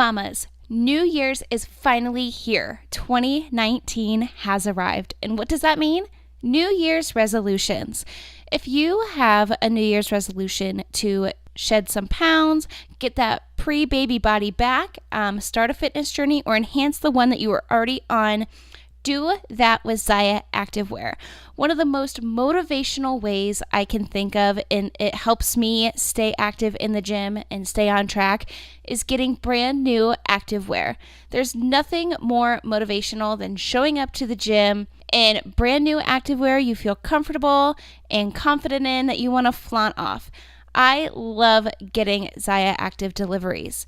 Mamas, New Year's is finally here. 2019 has arrived. And what does that mean? New Year's resolutions. If you have a New Year's resolution to shed some pounds, get that pre-baby body back, start a fitness journey, or enhance the one that you were already on, do that with Zaya Activewear. One of the most motivational ways I can think of, and it helps me stay active in the gym and stay on track, is getting brand new activewear. There's nothing more motivational than showing up to the gym in brand new activewear you feel comfortable and confident in, that you want to flaunt off. I love getting Zaya Active deliveries.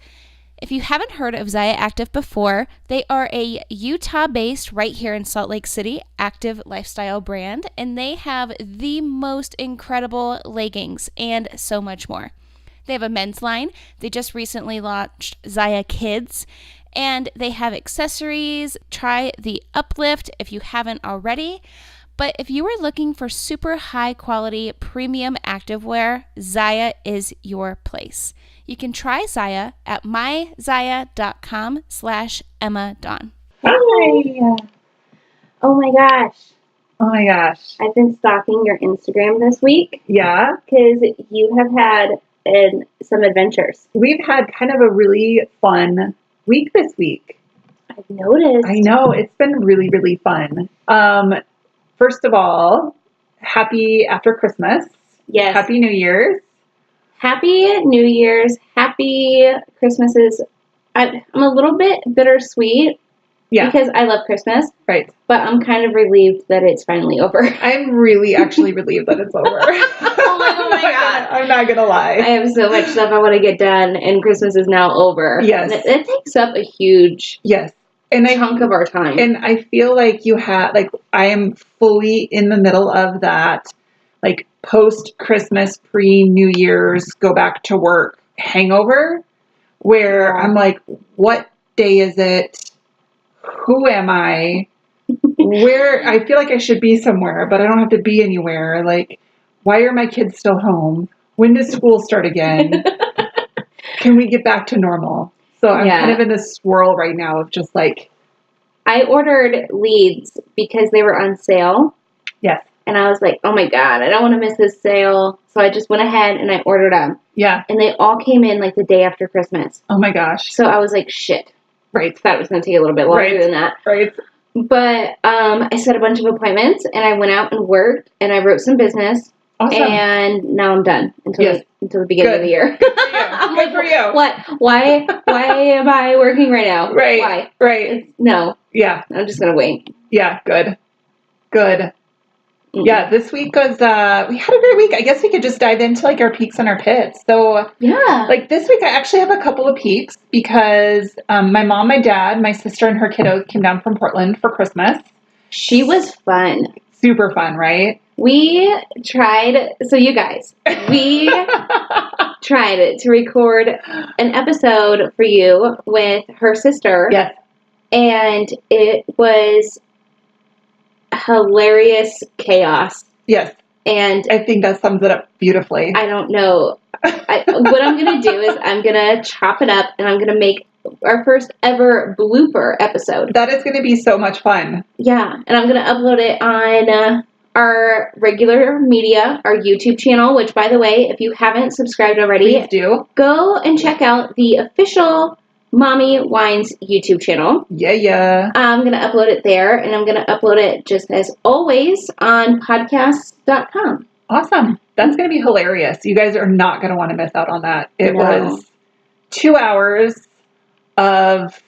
If you haven't heard of Zaya Active before, they are a Utah-based, right here in Salt Lake City, active lifestyle brand, and they have the most incredible leggings and so much more. They have a men's line. They just recently launched Zaya Kids, and they have accessories. Try the Uplift if you haven't already. But if you are looking for super high quality premium activewear, Zaya is your place. You can try Zaya at myzaya.com/Emma Dawn. Hi. Oh my gosh. Oh my gosh. I've been stalking your Instagram this week. Yeah. Because you have had some adventures. We've had kind of a really fun week this week. I've noticed. I know. It's been really, really fun. First of all, happy after Christmas. Yes. Happy New Year's. Happy New Year's. Happy Christmases. I'm a little bit bittersweet. Yeah. Because I love Christmas. Right. But I'm kind of relieved that it's finally over. I'm really actually relieved that it's over. Oh my God. I'm not going to lie. I have so much stuff I want to get done, and Christmas is now over. Yes. And it takes up a huge chunk of our time. And I feel like I am fully in the middle of that, like, post-Christmas, pre-New Year's, go back to work hangover, where I'm like, what day is it? Who am I? Where I feel like I should be somewhere, but I don't have to be anywhere. Like, why are my kids still home? When does school start again? Can we get back to normal? So I'm kind of in this swirl right now of just like... I ordered leads because they were on sale. Yes. And I was like, oh my God, I don't want to miss this sale. So I just went ahead and I ordered them. Yeah. And they all came in like the day after Christmas. Oh my gosh. So I was like, shit. Right. Thought it was going to take a little bit longer than that. Right. But I set a bunch of appointments and I went out and worked and I wrote some business. Awesome. And now I'm done until the beginning of the year. Good for you. Good for you. What? Why am I working right now? Right. Why? Right. No. Yeah. I'm just going to wait. Yeah. Good. Mm-hmm. Yeah. This week was, we had a great week. I guess we could just dive into like our peaks and our pits. So yeah, like this week, I actually have a couple of peaks because my mom, my dad, my sister, and her kiddos came down from Portland for Christmas. She was fun. Super fun, right? We tried, so you guys, we tried to record an episode for you with her sister. Yes. And it was hilarious chaos. Yes. And I think that sums it up beautifully. I don't know. What I'm going to do is I'm going to chop it up and I'm going to make our first ever blooper episode. That is going to be so much fun. Yeah. And I'm going to upload it on our regular media, our YouTube channel, which, by the way, if you haven't subscribed already, please do. Go and check out the official Mommy Wines YouTube channel. Yeah. I'm going to upload it there, and I'm going to upload it just as always on podcasts.com. Awesome. That's going to be hilarious. You guys are not going to want to miss out on that. It was 2 hours of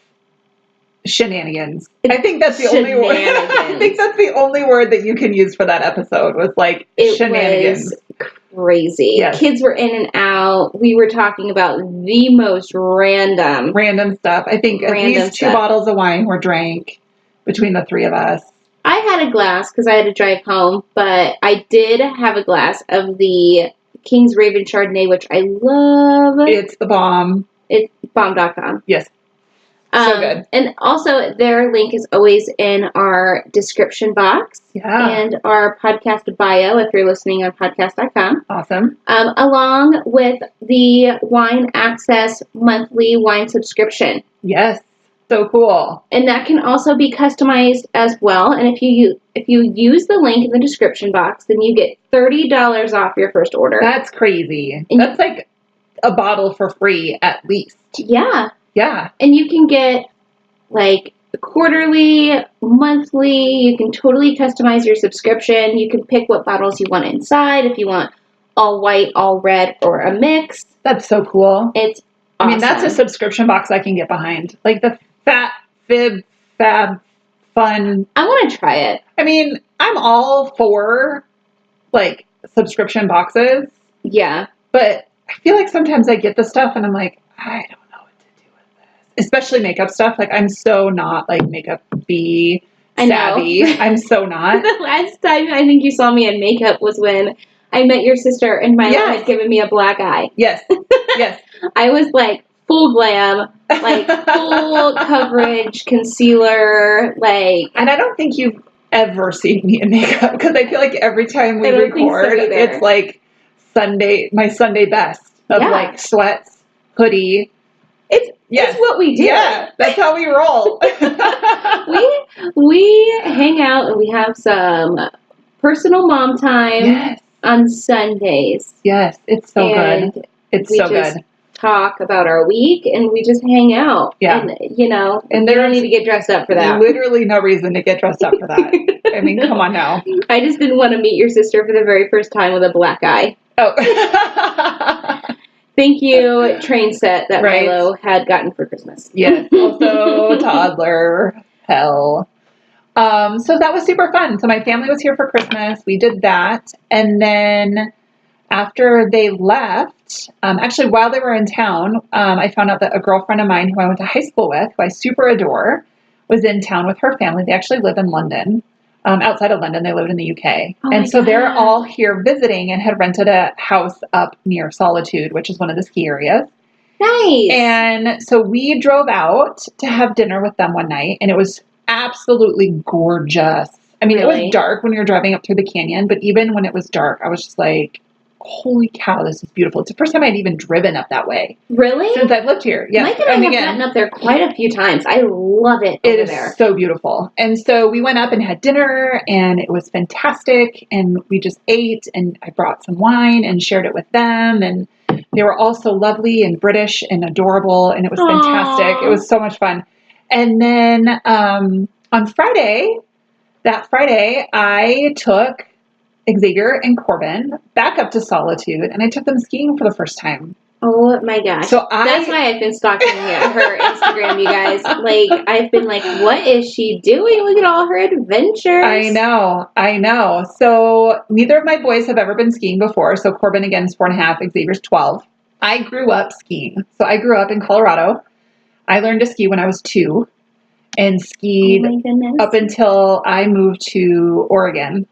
shenanigans. I think that's the only word. I think that's the only word that you can use for that episode was like shenanigans. It was crazy. Yes. Kids were in and out. We were talking about the most random stuff. I think at least 2 bottles of wine were drank between the 3 of us. I had a glass because I had to drive home, but I did have a glass of the King's Raven Chardonnay, which I love. It's the bomb. It's bomb.com. Yes. So good. And also, their link is always in our description box and our podcast bio if you're listening on podcast.com. Awesome. Along with the Wine Access monthly wine subscription. Yes. So cool. And that can also be customized as well. And if you use the link in the description box, then you get $30 off your first order. That's crazy. And that's like a bottle for free at least. Yeah. Yeah. And you can get like quarterly, monthly. You can totally customize your subscription. You can pick what bottles you want inside. If you want all white, all red, or a mix. That's so cool. It's awesome. I mean, that's a subscription box I can get behind. Like the fab, fun. I want to try it. I mean, I'm all for like subscription boxes. Yeah. But I feel like sometimes I get the stuff and I'm like, I don't know what to do with this. Especially makeup stuff. Like I'm so not like makeup-y savvy. I'm so not. The last time I think you saw me in makeup was when I met your sister and Milo had given me a black eye. Yes. Yes. I was like full glam, like full coverage, concealer, like. And I don't think you've ever seen me in makeup because I feel like every time we record, it's like my Sunday best of like sweats, hoodie. It's what we do. Yeah, that's how we roll. we hang out and we have some personal mom time on Sundays. Yes, it's so good. It's so good. Talk about our week and we just hang out. Yeah. And, you don't need to get dressed up for that. Literally no reason to get dressed up for that. I mean, come on now. I just didn't want to meet your sister for the very first time with a black eye. Oh. Thank you, train set that Milo had gotten for Christmas. Yes. Also, toddler hell. So that was super fun. So my family was here for Christmas. We did that. And then after they left, actually while they were in town, I found out that a girlfriend of mine who I went to high school with, who I super adore, was in town with her family. They actually live in London. Outside of London, they lived in the UK. And so they're all here visiting and had rented a house up near Solitude, which is one of the ski areas. Nice. And so we drove out to have dinner with them one night, and it was absolutely gorgeous. I mean, it was dark when we were driving up through the canyon, but even when it was dark, I was just like, holy cow, this is beautiful. It's the first time I'd even driven up that way. Really? Since I've lived here. Yeah. Mike and I have gotten up there quite a few times. I love it over there. It is so beautiful. And so we went up and had dinner, and it was fantastic. And we just ate, and I brought some wine and shared it with them. And they were all so lovely and British and adorable, and it was fantastic. It was so much fun. And then on that Friday, I took Xavier and Corbin back up to Solitude, and I took them skiing for the first time. Oh my gosh. That's why I've been stalking her Instagram, you guys. Like, I've been like, what is she doing? Look at all her adventures. I know. So neither of my boys have ever been skiing before. So Corbin, again, is 4.5. Xavier's 12. I grew up skiing. So I grew up in Colorado. I learned to ski when I was 2 and skied up until I moved to Oregon.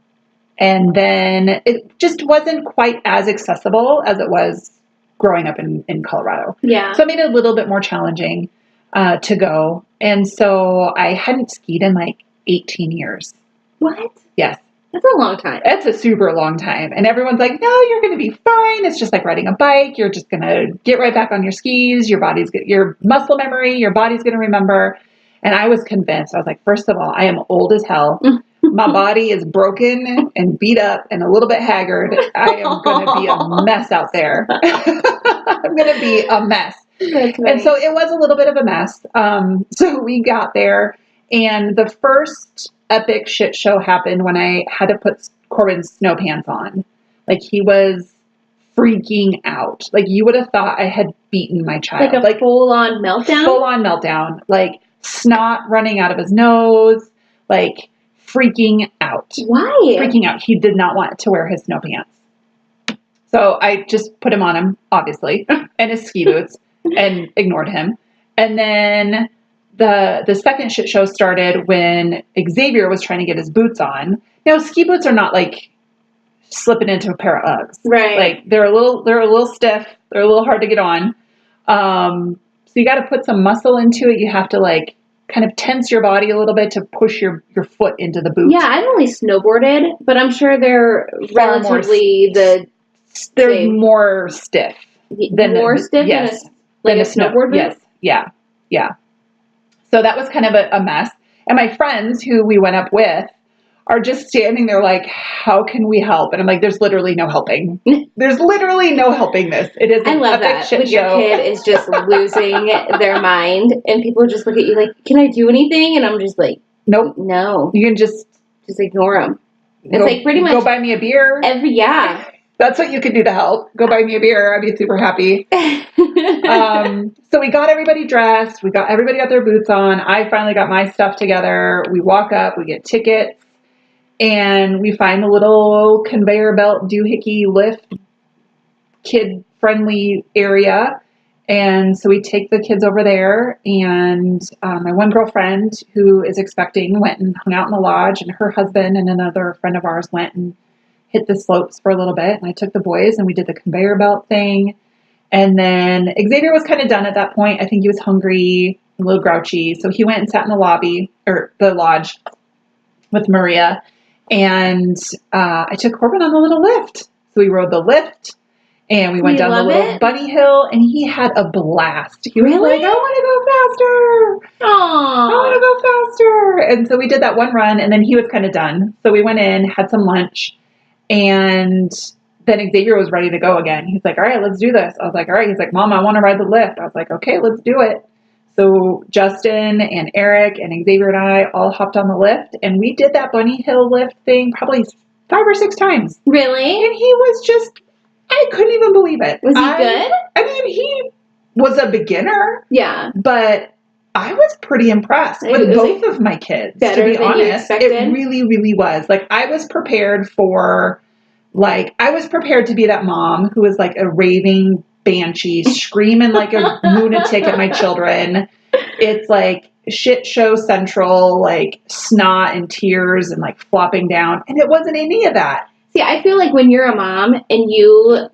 And then it just wasn't quite as accessible as it was growing up in Colorado. Yeah. So it made it a little bit more challenging to go. And so I hadn't skied in like 18 years. What? Yes. That's a long time. It's a super long time. And everyone's like, no, you're going to be fine. It's just like riding a bike. You're just going to get right back on your skis. Your muscle memory, your body's going to remember. And I was convinced. I was like, first of all, I am old as hell. My body is broken and beat up and a little bit haggard. I am going to be a mess out there. I'm going to be a mess. That's nice. And so it was a little bit of a mess. So we got there, and the first epic shit show happened when I had to put Corbin's snow pants on. Like, he was freaking out. Like, you would have thought I had beaten my child. Like a full-on meltdown? Full-on meltdown. Like, snot running out of his nose. Like, freaking out. Why? Freaking out. He did not want to wear his snow pants. So I just put him on him, obviously, and his ski boots, and ignored him. And then the second shit show started when Xavier was trying to get his boots on. Now, ski boots are not like slipping into a pair of Uggs. Right. Like, they're a little stiff. They're a little hard to get on. you got to put some muscle into it. You have to like kind of tense your body a little bit to push your foot into the boot. Yeah, I've only snowboarded, but I'm sure they're Far more relatively they're same. more stiff More stiff yes, than a snowboard boot? Yes, yeah. So that was kind of a mess. And my friends who we went up with are just standing there like, how can we help? And I'm like, there's literally no helping. There's literally no helping this. It is I an love epic that shit when your show. kid is just losing their mind and people just look at you like, can I do anything? And I'm just like, Nope. no. You can just ignore them. It's like pretty much go buy me a beer. Yeah. That's what you could do to help. Go buy me a beer. I'd be super happy. So we got everybody dressed. We got everybody got their boots on. I finally got my stuff together. We walk up, we get tickets, and we find a little conveyor belt doohickey lift, kid-friendly area. And so we take the kids over there, and my one girlfriend who is expecting went and hung out in the lodge, and her husband and another friend of ours went and hit the slopes for a little bit. And I took the boys and we did the conveyor belt thing. And then Xavier was kind of done at that point. I think he was hungry, a little grouchy. So he went and sat in the lobby or the lodge with Maria. And I took Corbin on the little lift. So we rode the lift and we went down the little bunny hill, and he had a blast. He was like, I want to go faster. Aww. I want to go faster. And so we did that one run, and then he was kind of done. So we went in, had some lunch, and then Xavier was ready to go again. He's like, all right, let's do this. I was like, all right. He's like, Mom, I want to ride the lift. I was like, okay, let's do it. So Justin and Eric and Xavier and I all hopped on the lift, and we did that bunny hill lift thing probably 5 or 6 times. Really? And he was just, I couldn't even believe it. Was he good? I mean, he was a beginner. Yeah. But I was pretty impressed with both of my kids, to be honest. It really, really was. Like, I was prepared to be that mom who was like a raving banshee, screaming like a lunatic at my children. It's like shit show central, like snot and tears and like flopping down. And it wasn't any of that. See, I feel like when you're a mom and you,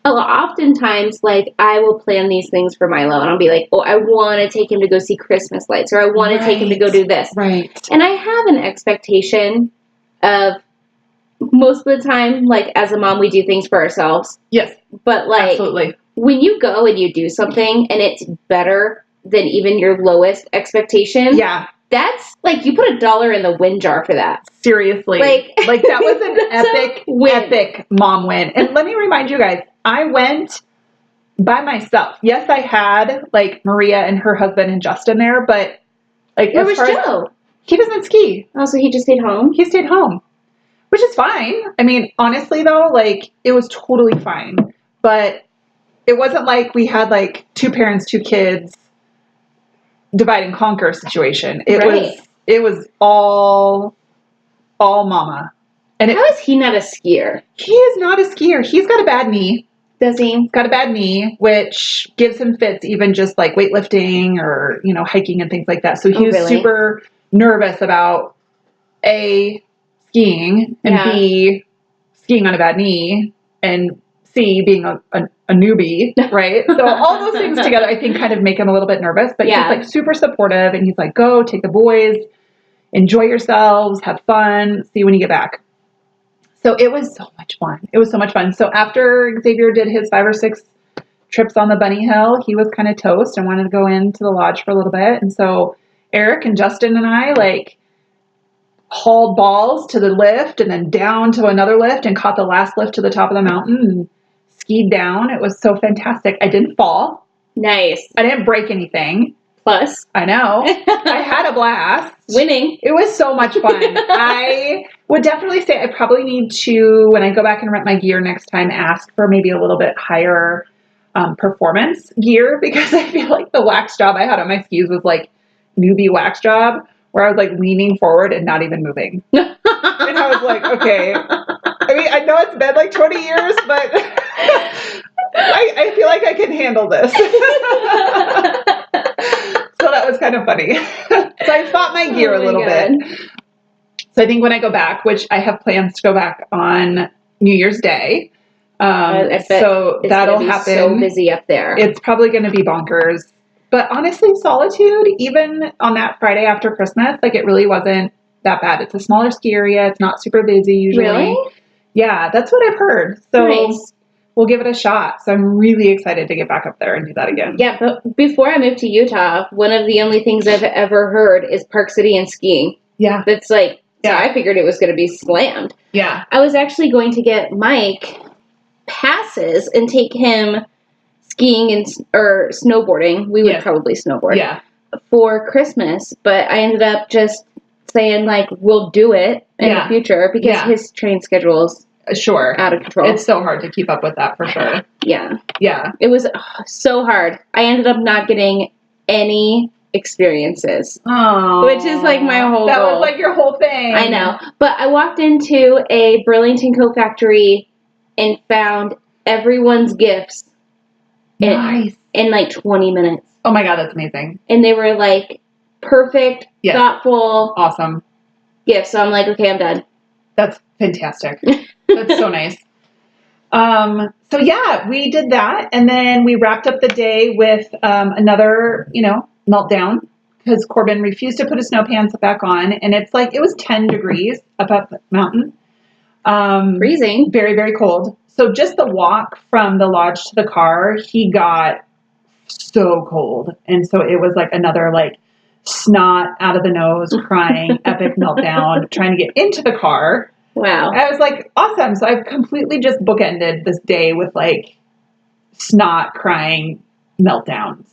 oftentimes, like, I will plan these things for Milo, and I'll be like, oh, I want to take him to go see Christmas lights, or I want to take him to go do this. Right. And I have an expectation of, most of the time, like, as a mom, we do things for ourselves. Yes. But, like, absolutely. When you go and you do something and it's better than even your lowest expectation. Yeah. That's like, you put $1 in the win jar for that. Seriously. Like that was an epic mom win. And let me remind you guys, I went by myself. Yes, I had like Maria and her husband and Justin there, but like, where was Joe? He doesn't ski. Oh, so he just stayed home? He stayed home, which is fine. I mean, honestly though, like, it was totally fine, but it wasn't like we had like 2 parents, 2 kids, divide and conquer situation. It was all mama. And how is he not a skier? He is not a skier. He's got a bad knee. Does he? Got a bad knee, which gives him fits even just like weightlifting or, hiking and things like that. So he was super nervous about A, skiing, and B, skiing on a bad knee, and C, being a newbie, right? So all those things together, I think, kind of make him a little bit nervous, but he's like super supportive, and he's like, go, take the boys, enjoy yourselves, have fun, see you when you get back. So it was so much fun. So after Xavier did his 5 or 6 trips on the bunny hill, he was kind of toast and wanted to go into the lodge for a little bit. And so Eric and Justin and I like hauled balls to the lift and then down to another lift and caught the last lift to the top of the mountain and skied down. It was so fantastic. I didn't fall. Nice. I didn't break anything. Plus. I know. I had a blast. Winning. It was so much fun. I would definitely say I probably need to, when I go back and rent my gear next time, ask for maybe a little bit higher performance gear, because I feel like the wax job I had on my skis was like newbie wax job, where I was like leaning forward and not even moving. And I was like, okay. I mean, I know it's been like 20 years, but I feel like I can handle this. So that was kind of funny. So I fought my gear a little bit. So I think when I go back, which I have plans to go back on New Year's Day, so that'll happen. So busy up there. It's probably going to be bonkers. But honestly, solitude, even on that Friday after Christmas, like it really wasn't that bad. It's a smaller ski area. It's not super busy usually. Really? Yeah, that's what I've heard. So Nice. we'll give it a shot. So I'm really excited to get back up there and do that again. Yeah, but before I moved to Utah, one of the only things I've ever heard is Park City and skiing. Yeah. That's like, so Yeah. I figured it was going to be slammed. Yeah. I was actually going to get Mike passes and take him skiing and or snowboarding. We would Yes. probably snowboard. Yeah. For Christmas, but I ended up just saying like we'll do it in the future because his training schedule's out of control. It's so hard to keep up with that for sure. Yeah. Yeah. It was so hard. I ended up not getting any experiences. Oh. Which is like my whole That goal. was like your whole thing. I know. But I walked into a Burlington Coat Factory and found everyone's gifts Nice. in like 20 minutes. Oh my God, that's amazing. And they were like perfect, thoughtful, awesome gifts. So I'm like, okay, I'm done. That's fantastic. That's so nice. So yeah, we did that. And then we wrapped up the day with another, meltdown because Corbin refused to put his snow pants back on. And it's like, it was 10 degrees up the mountain. Freezing. Very, very cold. So just the walk from the lodge to the car, he got so cold. And so it was like another like snot out of the nose, crying, epic meltdown, trying to get into the car. Wow. I was like, awesome. So I've completely just bookended this day with like snot, crying, meltdowns.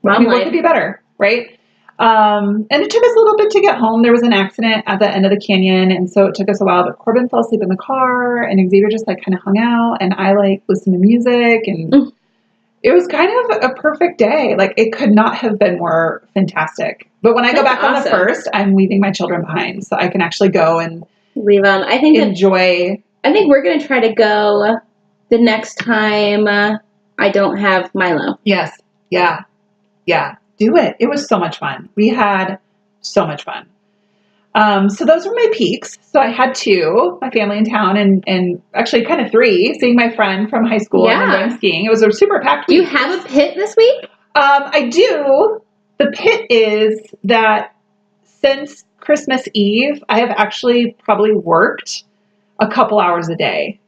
Mom What could be better, right? And it took us a little bit to get home. There was an accident at the end of the canyon, and so it took us a while, but Corbin fell asleep in the car, and Xavier just like kind of hung out, and I like listened to music, and it was kind of a perfect day. Like it could not have been more fantastic. But when I go back on the first, I'm leaving my children behind, so I can actually go and leave them. I think enjoy. I think we're going to try to go the next time I don't have Milo. Yes. Yeah. Yeah. Do it. It was so much fun. We had so much fun. So those were my peaks. So I had 2, my family in town, and actually kind of 3, seeing my friend from high school and then going skiing. It was a super packed week. Do you have a pit this week? I do. The pit is that since Christmas Eve, I have actually probably worked a couple hours a day.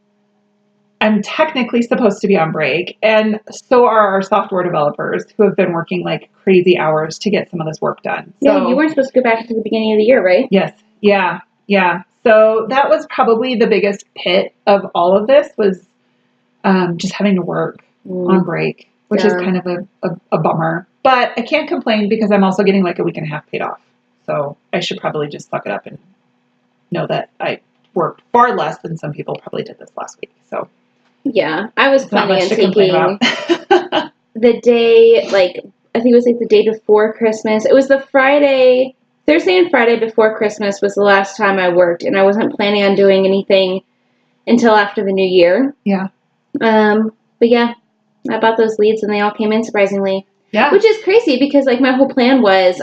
I'm technically supposed to be on break, and so are our software developers who have been working like crazy hours to get some of this work done. Yeah, you weren't supposed to go back to the beginning of the year, right? Yes. Yeah. Yeah. So that was probably the biggest pit of all of this was just having to work on break, which is kind of a bummer. But I can't complain because I'm also getting like a week and a half paid off. So I should probably just suck it up and know that I worked far less than some people probably did this last week. So yeah, I was planning on taking the day, like, I think it was like the day before Christmas. It was the Thursday and Friday before Christmas was the last time I worked, and I wasn't planning on doing anything until after the new year. Yeah. But yeah, I bought those leads and they all came in surprisingly. Yeah. Which is crazy because like my whole plan was,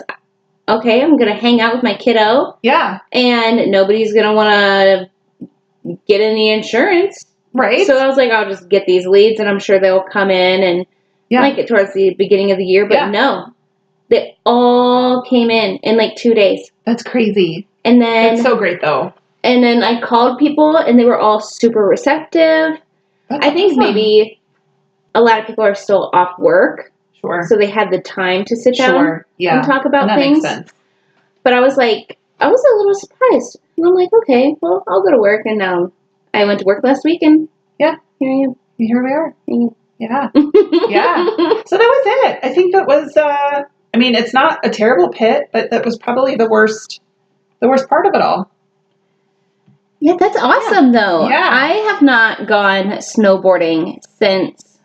okay, I'm going to hang out with my kiddo. Yeah. And nobody's going to want to get any insurance. Right. So I was like, I'll just get these leads and I'm sure they'll come in and like it towards the beginning of the year. But no, they all came in like 2 days. That's crazy. And then it's so great though. And then I called people and they were all super receptive. I think maybe a lot of people are still off work. Sure. So they had the time to sit down and talk about things. Makes sense. But I was like, I was a little surprised. And I'm like, okay, well, I'll go to work. And I went to work last week and here I am. Here we are. Yeah. Yeah. So that was it. I think that was, it's not a terrible pit, but that was probably the worst part of it all. Yeah, that's awesome though. Yeah. I have not gone snowboarding since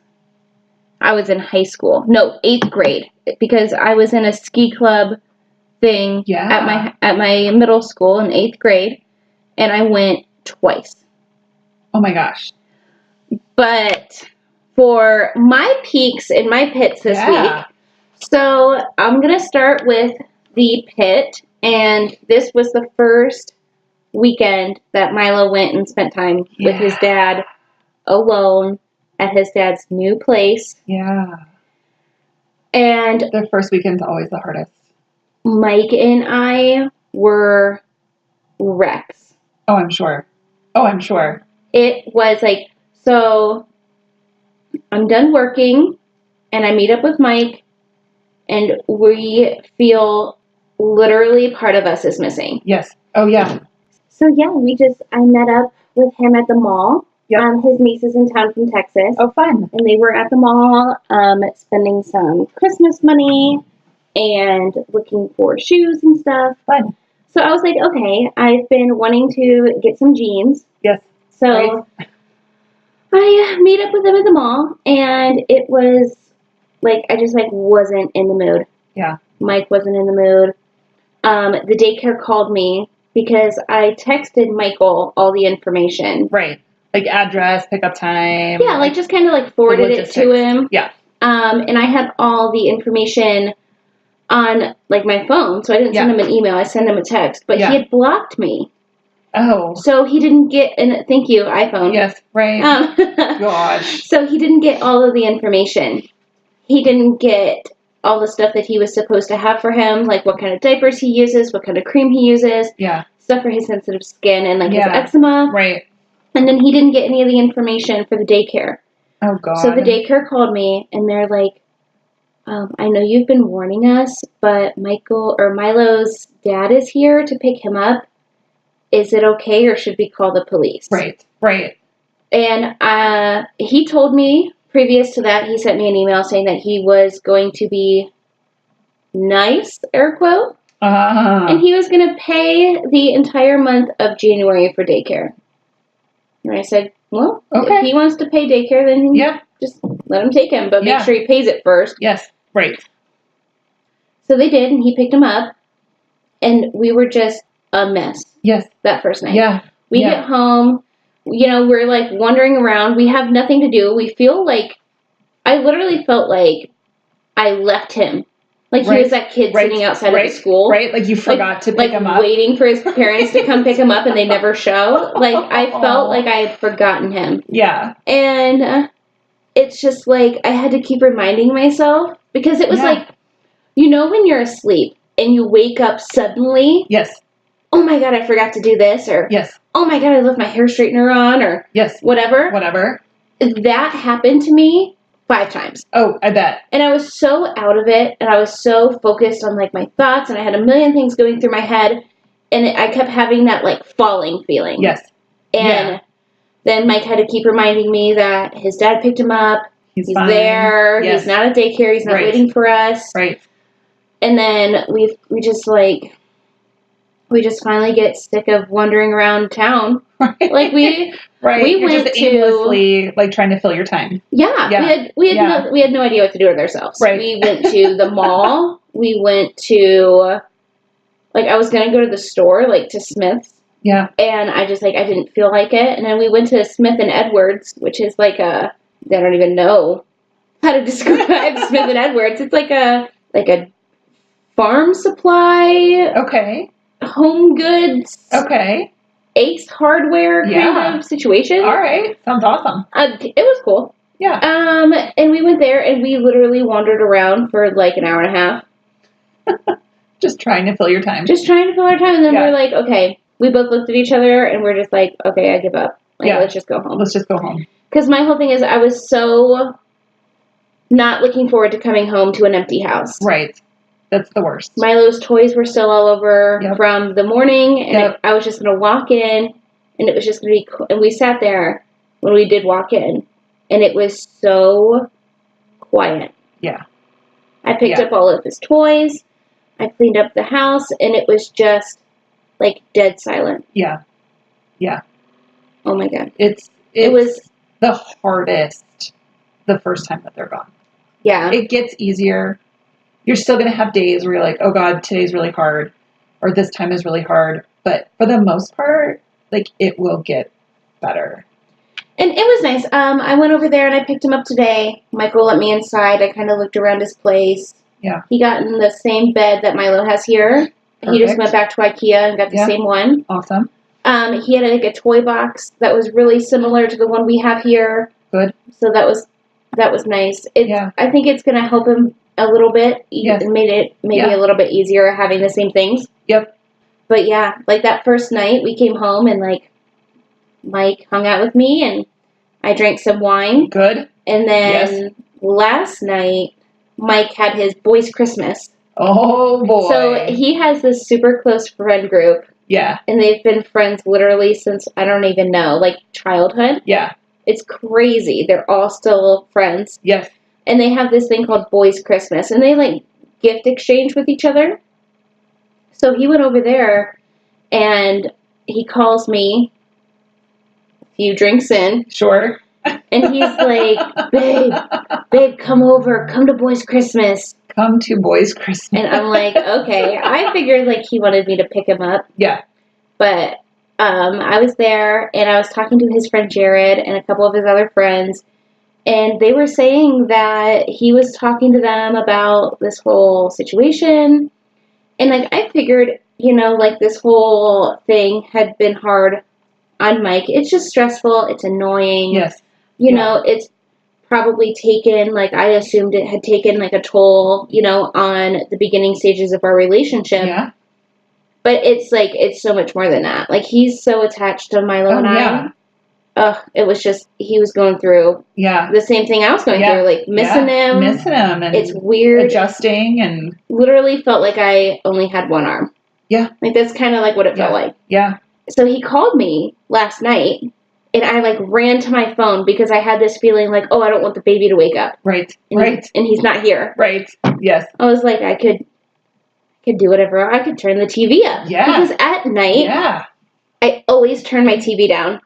I was in high school. No, 8th grade. Because I was in a ski club thing at my middle school in 8th grade. And I went twice. Oh my gosh. But for my peaks and my pits this week, so I'm going to start with the pit. And this was the first weekend that Milo went and spent time with his dad alone at his dad's new place. Yeah. And The first weekend's always the hardest. Mike and I were wrecks. Oh, I'm sure. It was like, so I'm done working and I meet up with Mike and we feel literally part of us is missing. Yes. Oh, yeah. So yeah, I met up with him at the mall. Yep. His niece is in town from Texas. Oh, fun. And they were at the mall spending some Christmas money and looking for shoes and stuff. Fun. So I was like, okay, I've been wanting to get some jeans. Yes. So Right. I meet up with them at the mall, and it was like I just wasn't in the mood. Yeah. Mike wasn't in the mood. The daycare called me because I texted Michael all the information. Right. Like address, pickup time. Yeah, like just kind of forwarded it to him. Yeah. And I had all the information on my phone, so I didn't send him an email. I sent him a text, but he had blocked me. Oh. So he didn't get, and thank you, iPhone. Yes, right. Gosh. So he didn't get all of the information. He didn't get all the stuff that he was supposed to have for him, like what kind of diapers he uses, what kind of cream he uses. Yeah. Stuff for his sensitive skin and his eczema. Right. And then he didn't get any of the information for the daycare. Oh, God. So the daycare called me, and they're like, I know you've been warning us, but Milo's dad is here to pick him up. Is it okay, or should we call the police? Right, right. And he told me, previous to that, he sent me an email saying that he was going to be nice, air quote, and he was going to pay the entire month of January for daycare. And I said, well, okay. If he wants to pay daycare, then just let him take him, but make sure he pays it first. Yes, right. So they did, and he picked him up, and we were just a mess. Yes. That first night. Yeah. We get home, we're wandering around. We have nothing to do. We feel I literally felt like I left him. He was that kid sitting outside of the school. Right, like you forgot to pick him up. Waiting for his parents to come pick him up and they never show. I felt like I had forgotten him. Yeah. And it's just I had to keep reminding myself because it was when you're asleep and you wake up suddenly. Yes. Oh my God, I forgot to do this, or yes. Oh my God, I left my hair straightener on, or yes, whatever. That happened to me 5 times. Oh, I bet. And I was so out of it, and I was so focused on my thoughts, and I had a million things going through my head, and I kept having that falling feeling. Yes. And then Mike had to keep reminding me that his dad picked him up. He's there. Yes. He's not at daycare. He's not waiting for us. Right. And then we just finally get sick of wandering around town. Right. We You're went just to aimlessly trying to fill your time. Yeah. We had no idea what to do with ourselves. Right. We went to the mall. We went to I was gonna go to the store, to Smith's. Yeah. And I just I didn't feel like it. And then we went to Smith and Edwards, which is I don't even know how to describe Smith and Edwards. It's a farm supply. Okay. Home goods. Okay. Ace Hardware kind of situation. All right. Sounds awesome. It was cool. Yeah. And we went there and we literally wandered around for an hour and a half. Just trying to fill your time. Just trying to fill our time. And then we're okay. We both looked at each other and we're just okay, I give up. Let's just go home. Let's just go home. Because my whole thing is I was so not looking forward to coming home to an empty house. Right. That's the worst. Milo's toys were still all over from the morning, and I was just going to walk in, and it was just going to be cool. And we sat there when we did walk in, and it was so quiet. Yeah. I picked up all of his toys. I cleaned up the house, and it was just, dead silent. Yeah. Yeah. Oh, my God. It was the hardest the first time that they're gone. Yeah. It gets easier. You're still going to have days where you're oh God, today's really hard, or this time is really hard. But for the most part, it will get better. And it was nice. I went over there and I picked him up today. Michael let me inside. I kind of looked around his place. Yeah. He got in the same bed that Milo has here. Perfect. He just went back to IKEA and got the same one. Awesome. He had a toy box that was really similar to the one we have here. Good. So that was nice. I think it's going to help him a little bit. Yes. It made it maybe Yeah. a little bit easier having the same things. Yep. But yeah, like that first night we came home and like Mike hung out with me and I drank some wine. Good. And then last night Mike had his boys' Christmas. Oh boy. So he has this super close friend group. Yeah. And they've been friends literally since, I don't even know, like childhood. Yeah. It's crazy. They're all still friends. Yes. And they have this thing called Boys Christmas. And they like gift exchange with each other. So he went over there and he calls me a few drinks in. Sure. And he's like, babe, come over. Come to Boys Christmas. Come to Boys Christmas. And I'm like, okay. I figured like he wanted me to pick him up. Yeah. But I was there and I was talking to his friend Jared and a couple of his other friends. And they were saying that he was talking to them about this whole situation. And like I figured, you know, like this whole thing had been hard on Mike. It's just stressful. It's annoying. Yes. You know, it's probably taken, like I assumed it had taken like a toll, you know, on the beginning stages of our relationship. Yeah. But it's like, it's so much more than that. Like he's so attached to Milo and yeah. It was just, he was going through the same thing I was going through, like missing him. Missing him. And it's weird. Adjusting and. Literally felt like I only had one arm. Yeah. Like that's kind of like what it felt like. Yeah. So he called me last night and I like ran to my phone because I had this feeling like, oh, I don't want the baby to wake up. Right. And he's not here. Right. Yes. I was like, I could do whatever. I could turn the TV up. Yeah. Because at night, I always turn my TV down.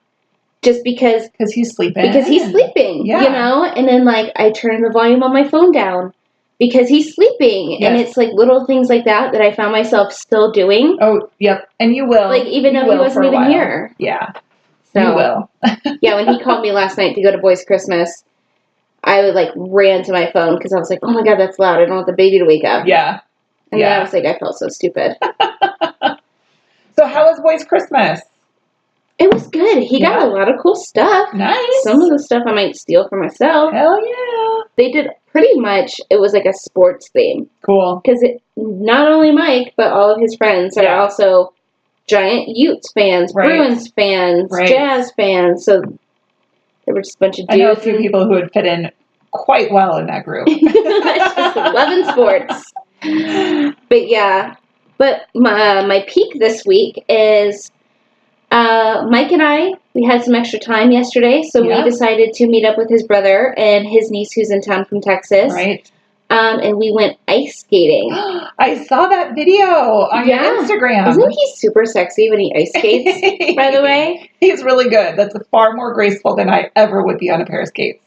Just because he's sleeping. Because he's sleeping, yeah. you know? And then, like, I turn the volume on my phone down because he's sleeping. Yes. And it's, like, little things like that that I found myself still doing. Oh, yep. And you will. Like, even though he wasn't even here. Yeah. So, you will. Yeah, when he called me last night to go to Boys Christmas, I, like, ran to my phone because I was like, oh, my God, that's loud. I don't want the baby to wake up. Yeah. And then I was like, I felt so stupid. So how was Boys Christmas? It was good. He got a lot of cool stuff. Nice. Some of the stuff I might steal for myself. Hell yeah. They did pretty much, it was like a sports theme. Cool. Because not only Mike, but all of his friends are also giant Utes fans, Bruins fans, Jazz fans. So there were just a bunch of dudes. I know a few people who would fit in quite well in that group. It's just loving sports. But yeah. But my peak this week is... Mike and I, we had some extra time yesterday, so we decided to meet up with his brother and his niece who's in town from Texas. Right. And we went ice skating. I saw that video on your Instagram. Isn't he super sexy when he ice skates, by the way? He's really good. That's far more graceful than I ever would be on a pair of skates.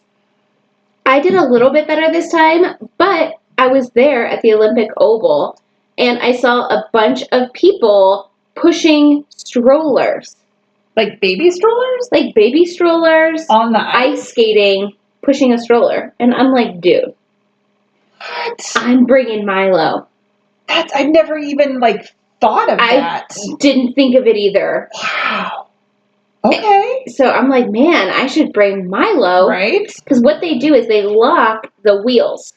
I did a little bit better this time, but I was there at the Olympic Oval, and I saw a bunch of people pushing strollers. Like baby strollers? Like baby strollers. On the ice skating, pushing a stroller. And I'm like, dude. What? I'm bringing Milo. I've never even, thought of that. I didn't think of it either. Wow. Okay. So I'm like, man, I should bring Milo. Right. Because what they do is they lock the wheels.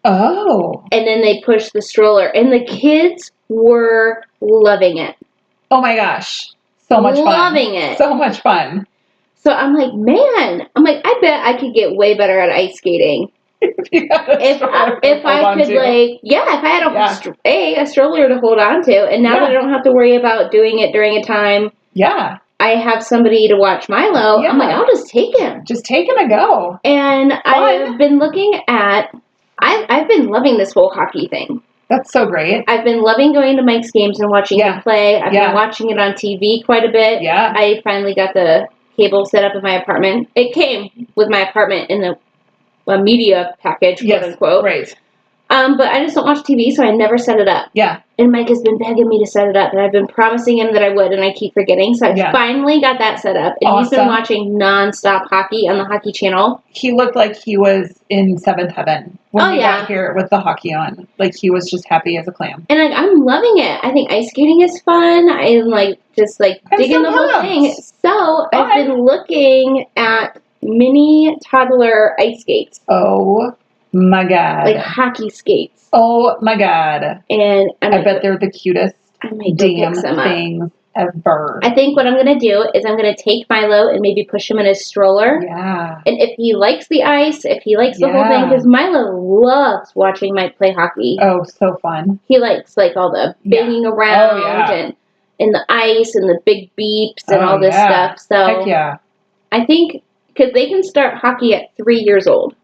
Oh. And then they push the stroller. And the kids were loving it. Oh my gosh. So much fun. Loving it. So much fun. So I'm like, man. I bet I could get way better at ice skating. If I had a stroller to hold on to. And now that I don't have to worry about doing it during a time. Yeah. I have somebody to watch Milo. Yeah. I'm like, I'll just take him. Just take him and go. And I've been looking at, I've been loving this whole hockey thing. That's so great. I've been loving going to Mike's games and watching him play. I've been watching it on TV quite a bit. Yeah. I finally got the cable set up in my apartment. It came with my apartment in the media package, quote unquote. Right. But I just don't watch TV, so I never set it up. Yeah. And Mike has been begging me to set it up, and I've been promising him that I would, and I keep forgetting. So I finally got that set up, and he's been watching nonstop hockey on the Hockey Channel. He looked like he was in seventh heaven when we got here with the hockey on. Like he was just happy as a clam. And I'm loving it. I think ice skating is fun. I'm digging the whole thing. So I've been looking at mini toddler ice skates. Oh My God. like hockey skates. Oh my God. And I bet they're the cutest I might go damn pick some up. things ever. I think what I'm going to do is I'm going to take Milo and maybe push him in his stroller. Yeah. And if he likes the ice, if he likes the whole thing, because Milo loves watching Mike play hockey. Oh, so fun. He likes like all the banging around and the ice and the big beeps and all this stuff. So heck yeah. I think because they can start hockey at 3 years old.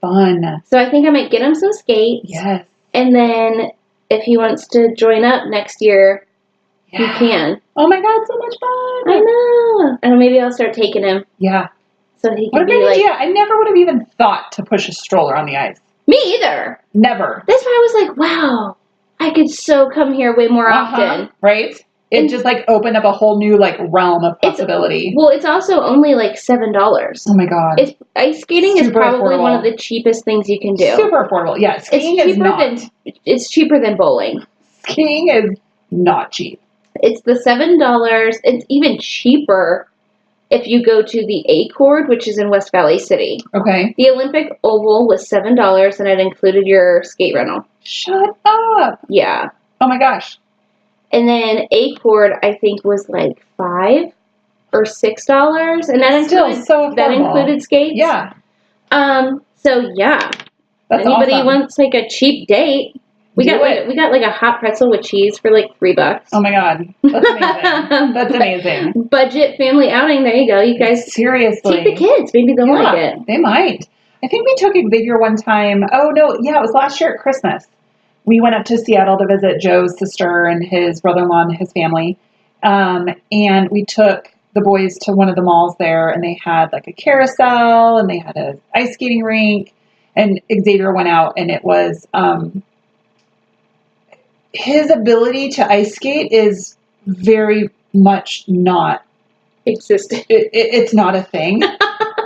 Fun. So I think I might get him some skates. Yes. And then if he wants to join up next year, he can. Oh my God, so much fun. I know. And maybe I'll start taking him. Yeah. So he What can a be great like, idea. I never would have even thought to push a stroller on the ice. me either. Never. That's why I was like, wow, I could so come here way more often. Right? It just like opened up a whole new like realm of possibility. It's also only like $7. Oh my God. Ice skating is probably one of the cheapest things you can do. Super affordable. Yeah, skiing is not. It's cheaper than bowling. Skiing is not cheap. It's the $7. It's even cheaper if you go to the A-Cord, which is in West Valley City. Okay. The Olympic Oval was $7, and it included your skate rental. Shut up. Yeah. Oh my gosh. And then A-Cord, I think, was like $5 or $6, and that included skates. Yeah. So yeah. That's anybody awesome. wants like a cheap date? We got like a hot pretzel with cheese for like $3. Oh my God. That's amazing. That's amazing. Budget family outing. There you go. You guys seriously take the kids. Maybe they'll like it. They might. I think we took Xavier one time. Oh no, yeah, it was last year at Christmas. We went up to Seattle to visit Joe's sister and his brother-in-law and his family. And we took the boys to one of the malls there, and they had like a carousel and they had an ice skating rink, and Xavier went out, and it was his ability to ice skate is very much not existent. It's not a thing.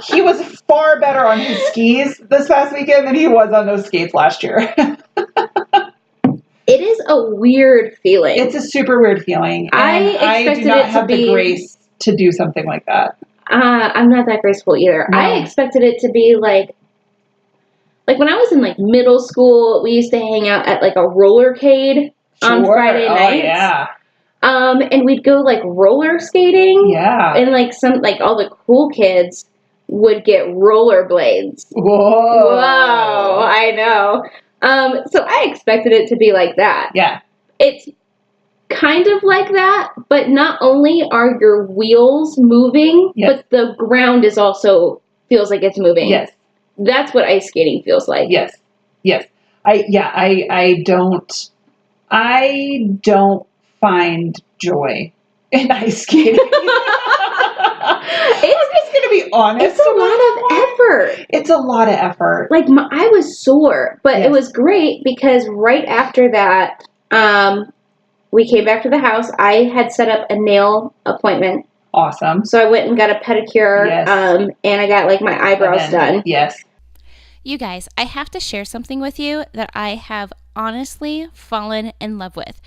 He was far better on his skis this past weekend than he was on those skates last year. It is a weird feeling. It's a super weird feeling. I do not have the grace to do something like that. I'm not that graceful either. No. I expected it to be like when I was in like middle school, we used to hang out at like a rollercade on Friday nights. Oh, yeah. And we'd go like roller skating. Yeah. And like all the cool kids would get rollerblades. Whoa, I know. So I expected it to be like that. Yeah. It's kind of like that, but not only are your wheels moving, but the ground is also feels like it's moving. Yes. That's what ice skating feels like. Yes. Yes. I don't find joy in ice skating. I'm just going to be honest. It's a lot of effort. It's a lot of effort. Like, I was sore, but it was great because right after that, we came back to the house. I had set up a nail appointment. Awesome. So I went and got a pedicure, and I got, like, my eyebrows done. Yes. You guys, I have to share something with you that I have honestly fallen in love with.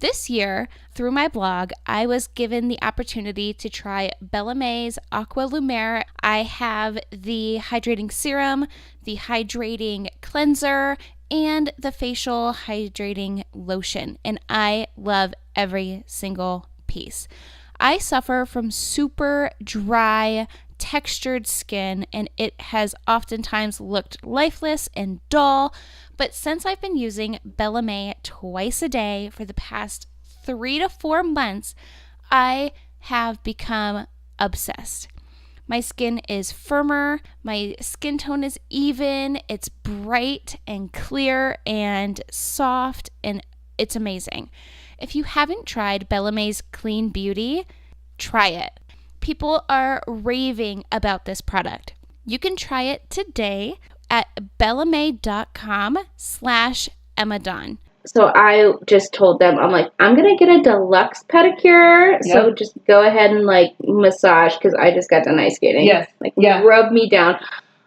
This year, through my blog, I was given the opportunity to try Bellamy's Aqua Lumiere. I have the hydrating serum, the hydrating cleanser, and the facial hydrating lotion, and I love every single piece. I suffer from super dry, textured skin, and it has oftentimes looked lifeless and dull. But since I've been using Bellamy twice a day for the past 3 to 4 months, I have become obsessed. My skin is firmer, my skin tone is even, it's bright and clear and soft, and it's amazing. If you haven't tried Bellamy's Clean Beauty, try it. People are raving about this product. You can try it today at bellamy.com/Emmadon. So I just told them, I'm like, I'm going to get a deluxe pedicure. Yep. So just go ahead and like massage because I just got done ice skating. Yes. Like rub me down.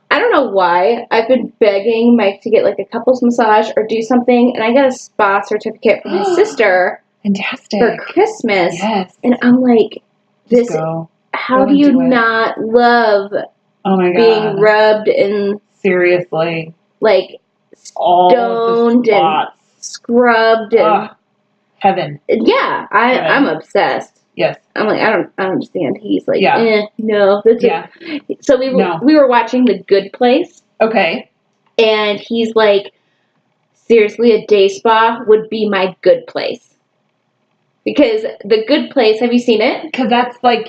I don't know why. I've been begging Mike to get like a couples massage or do something. And I got a spa certificate from his sister. Fantastic. For Christmas. Yes. And I'm like, how do you not love being rubbed and seriously like All the stoned and spots. scrubbed and Heaven. yeah, I'm obsessed. Yes. I'm like, I don't understand. He's like, Yeah. no. Yeah. So we were watching The Good Place, Okay. and he's like, seriously, a day spa would be my good place. Because The Good Place, have you seen it? Because that's like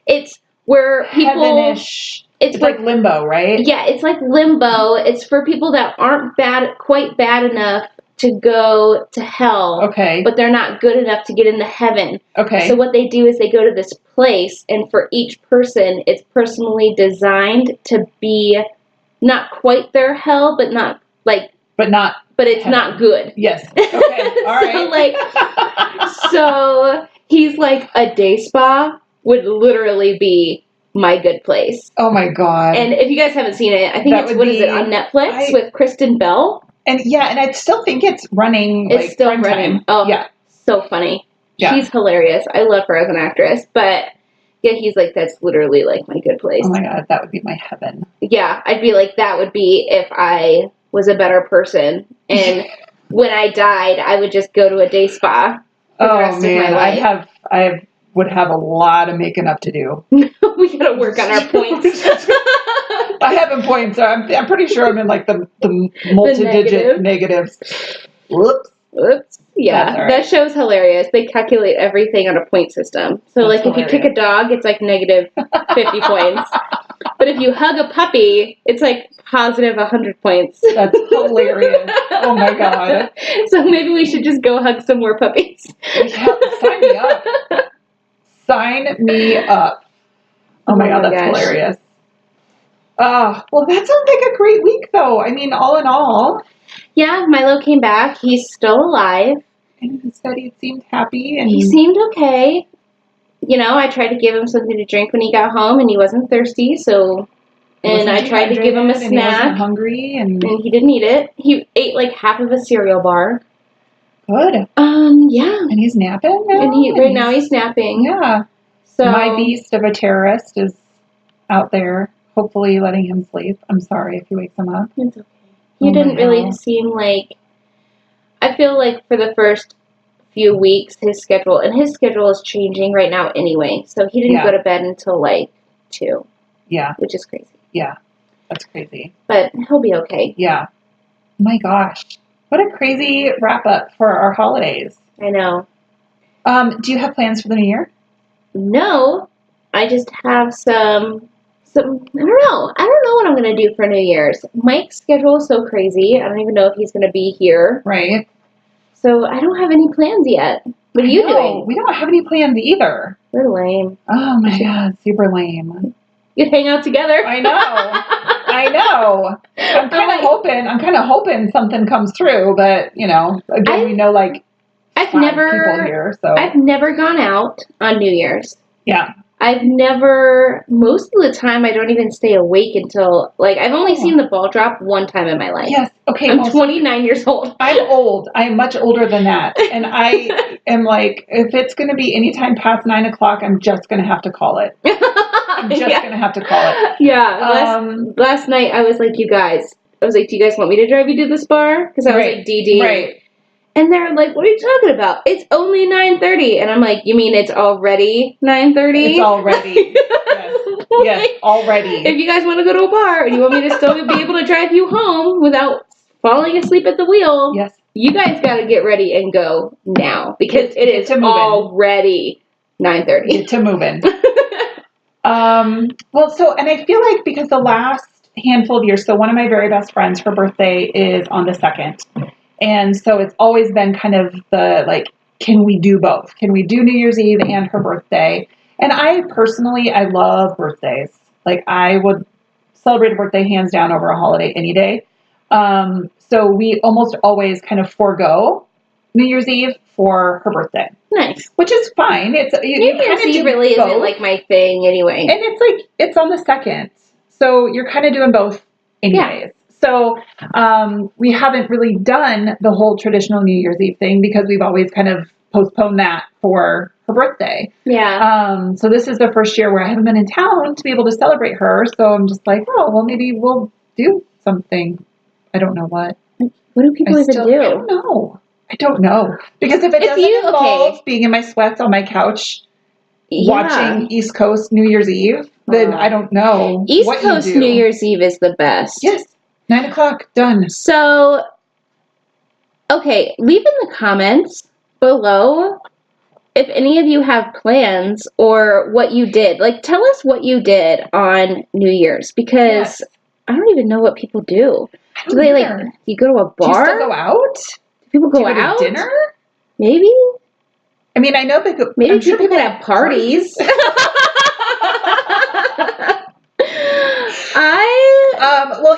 It's where people, heavenish. It's where, like limbo, right? yeah, it's like limbo. It's for people that aren't quite bad enough to go to hell. Okay. But they're not good enough to get into heaven. Okay. So what they do is they go to this place, and for each person, it's personally designed to be not quite their hell, but not like, but it's heaven. Not good. Yes. Okay. All right. So he's like, a day spa would literally be my good place. Oh my God. And if you guys haven't seen it, I think what is it, on Netflix with Kristen Bell? And yeah, and I still think it's running. It's still running. Time. Oh, yeah. So funny. Yeah. She's hilarious. I love her as an actress. But yeah, he's like, that's literally like my good place. Oh my God, that would be my heaven. Yeah, I'd be like, that would be if I was a better person. And when I died, I would just go to a day spa for the rest of my life. I would have a lot of making up to do. We gotta work on our points. I have points. I'm pretty sure I'm in like the multi-digit negatives. Whoops. Yeah, right. That show's hilarious. They calculate everything on a point system. So That's like hilarious. If you kick a dog, it's like negative 50 points. But if you hug a puppy, it's like positive 100 points. That's hilarious. Oh my God. So maybe we should just go hug some more puppies. Yeah, sign me up. Sign me up. Oh my God, that's hilarious. Well, that sounds like a great week, though. I mean, all in all. Yeah, Milo came back. He's still alive. And he said he seemed happy. And he seemed okay. You know, I tried to give him something to drink when he got home, and he wasn't thirsty, so... And I tried to give him a snack. And he wasn't hungry. And he didn't eat it. He ate like half of a cereal bar. Good. Yeah. And he's napping now? And right now he's napping. Yeah. So my beast of a terrorist is out there, hopefully letting him sleep. I'm sorry if he wakes him up. It's okay. He didn't really seem like... I feel like for the first few weeks, his schedule is changing right now anyway. So he didn't go to bed until like 2. Yeah. Which is crazy. Yeah. That's crazy. But he'll be okay. Yeah. My gosh. What a crazy wrap up for our holidays. I know. Do you have plans for the new year? No. I just have some I don't know. I don't know what I'm going to do for New Year's. Mike's schedule is so crazy. I don't even know if he's going to be here. Right. So I don't have any plans yet. What are you doing? We don't have any plans either. We're lame. Oh my God. Super lame. You hang out together. I know. I'm kind of hoping something comes through, but you know, again, we know like people here, so I've never gone out on New Year's. Yeah. Most of the time I don't even stay awake until like I've only seen the ball drop one time in my life. Yes. Okay. I'm 29 years old. I'm old. I'm much older than that. And I am like, if it's going to be anytime past 9 o'clock, I'm just going to have to call it. I'm just going to have to call it. Yeah. Last night I was like, do you guys want me to drive you to this bar? Because I was like, DD. Right. And they're like, what are you talking about? It's only 9:30. And I'm like, you mean it's already 9:30? It's already. Yes, already. If you guys want to go to a bar and you want me to still be able to drive you home without falling asleep at the wheel, yes, you guys got to get ready and go now. Because it is already 9:30. Get to moving. And I feel like because the last handful of years, so one of my very best friends, her birthday is on the 2nd. And so it's always been kind of the, like, can we do both? Can we do New Year's Eve and her birthday? And I love birthdays. Like, I would celebrate a birthday hands down over a holiday any day. So we almost always kind of forego New Year's Eve for her birthday. Nice. Which is fine. New Year's Eve really isn't like my thing anyway. And it's on the 2nd. So you're kind of doing both anyways. Yeah. So we haven't really done the whole traditional New Year's Eve thing because we've always kind of postponed that for her birthday. Yeah. So this is the first year where I haven't been in town to be able to celebrate her. So I'm just like, oh, well, maybe we'll do something I don't know what. What do people even I do? don't know. I don't know. Because if it doesn't involve being in my sweats on my couch watching East Coast New Year's Eve, then I don't know East what Coast you do. New Year's Eve is the best. Yes. 9:00, done. So, okay, leave in the comments below if any of you have plans or what you did. Like, tell us what you did on New Year's, because I don't even know what people do. Do they, like, you go to a bar? Do you still go out? Do people go out? To dinner? Maybe. I mean, I know they go. Maybe people could have parties. Well,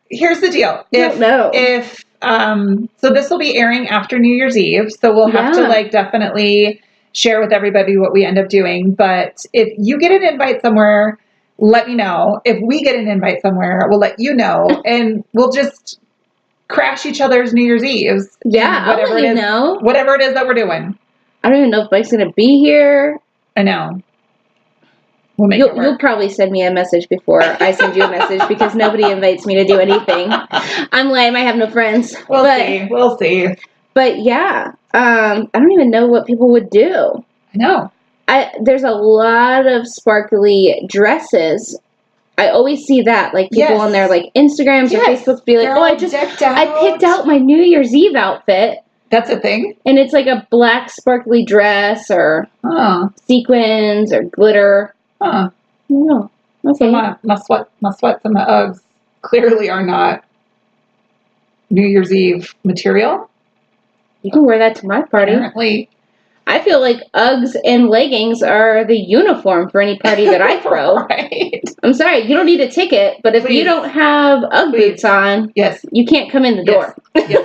here's the deal. Don't know. So this will be airing after New Year's Eve, so we'll have to like definitely share with everybody what we end up doing. But if you get an invite somewhere, let me know. If we get an invite somewhere, we'll let you know, and we'll just crash each other's New Year's Eves. Yeah, I'll let you know. Whatever it is that we're doing. I don't even know if Mike's gonna be here. I know. We'll make it work. You'll probably send me a message before I send you a message, because nobody invites me to do anything. I'm lame. I have no friends. We'll see. But yeah, I don't even know what people would do. I know. There's a lot of sparkly dresses. I always see that, like people on their like Instagrams or Facebooks be like, I picked out my New Year's Eve outfit. That's a thing? And it's like a black sparkly dress or sequins or glitter. Huh. No. Okay. So my sweats and my Uggs clearly are not New Year's Eve material. You can wear that to my party. Apparently. I feel like Uggs and leggings are the uniform for any party that I throw. Right. I'm sorry, you don't need a ticket, but if you don't have Ugg boots on, you can't come in the door. Yes.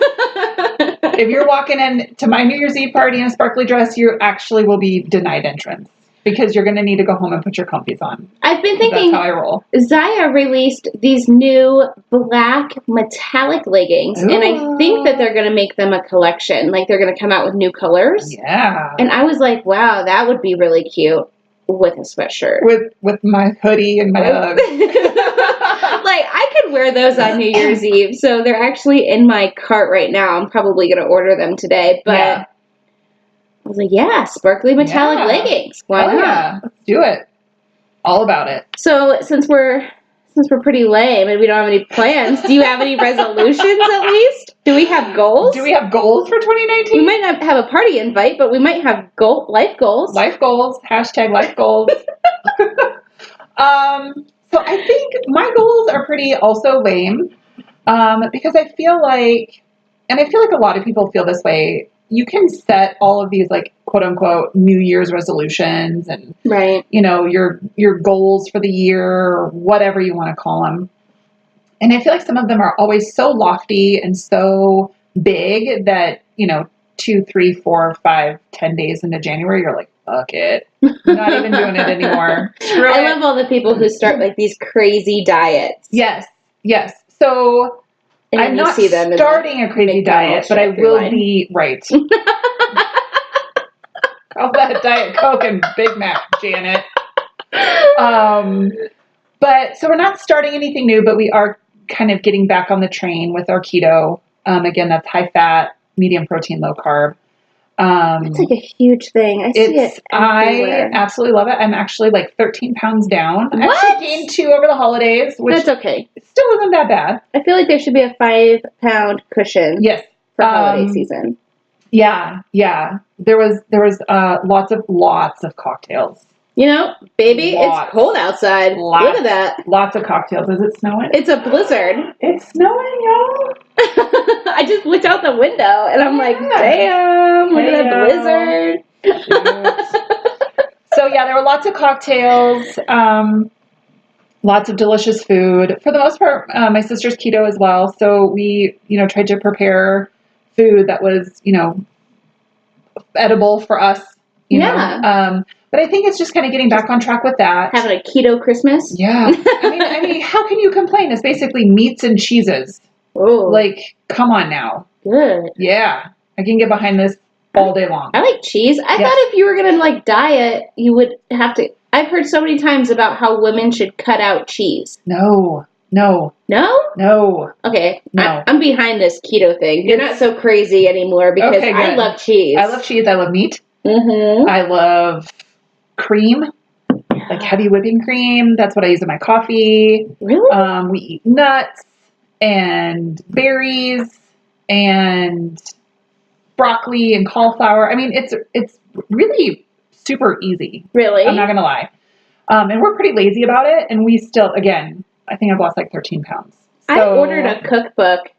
If you're walking in to my New Year's Eve party in a sparkly dress, you actually will be denied entrance, because you're going to need to go home and put your comfies on. I've been thinking, that's how I roll. Zaya released these new black metallic leggings, and I think that they're going to make them a collection. Like, they're going to come out with new colors. Yeah. And I was like, wow, that would be really cute with a sweatshirt. With my hoodie and my Uggs. Like, I could wear those on New Year's Eve, so they're actually in my cart right now. I'm probably going to order them today, but... I was like, yeah, sparkly metallic leggings. Why not? Yeah, let's do it. All about it. So since we're pretty lame and we don't have any plans, do you have any resolutions at least? Do we have goals? Do we have goals for 2019? We might not have a party invite, but we might have life goals. Life goals. #life goals. So I think my goals are pretty also lame, because I feel like a lot of people feel this way. You can set all of these like quote unquote New Year's resolutions and your goals for the year or whatever you want to call them. And I feel like some of them are always so lofty and so big that, 2, 3, 4, 5, 10 days into January, you're like, fuck it. I'm not even doing it anymore. I love all the people who start like these crazy diets. Yes. So I'm not starting a crazy diet, but I will be right. How's that Diet Coke and Big Mac, Janet? But so we're not starting anything new, but we are kind of getting back on the train with our keto. Again, that's high fat, medium protein, low carb. It's like a huge thing. I see it everywhere. I absolutely love it. I'm actually like 13 pounds down. I actually gained 2 over the holidays, which that's okay. Still isn't that bad. I feel like there should be a 5-pound cushion. Yes. For holiday season. Yeah. There was lots of cocktails. Baby, it's cold outside. Look at that. Lots of cocktails. Is it snowing? It's a blizzard. It's snowing, y'all. I just looked out the window and I'm like, damn, look at that blizzard. So yeah, there were lots of cocktails, lots of delicious food. For the most part, my sister's keto as well. So we, tried to prepare food that was, edible for us. You know? But I think it's just kind of getting back on track with that. Having a keto Christmas? Yeah. I mean, how can you complain? It's basically meats and cheeses. Oh. Like, come on now. Good. Yeah. I can get behind this all day long. I like cheese. I thought if you were going to, diet, you would have to... I've heard so many times about how women should cut out cheese. No. No. No? No. Okay. No. I'm behind this keto thing. You're not so crazy anymore because Okay, I good. love cheese. I love cheese. I love meat. Mm-hmm. I love cream, like heavy whipping cream. That's what I use in my coffee. Really? We eat nuts and berries and broccoli and cauliflower. I mean, it's really super easy. Really? I'm not gonna lie. And we're pretty lazy about it. And we still, again, I think I've lost like 13 pounds. So, I ordered a cookbook.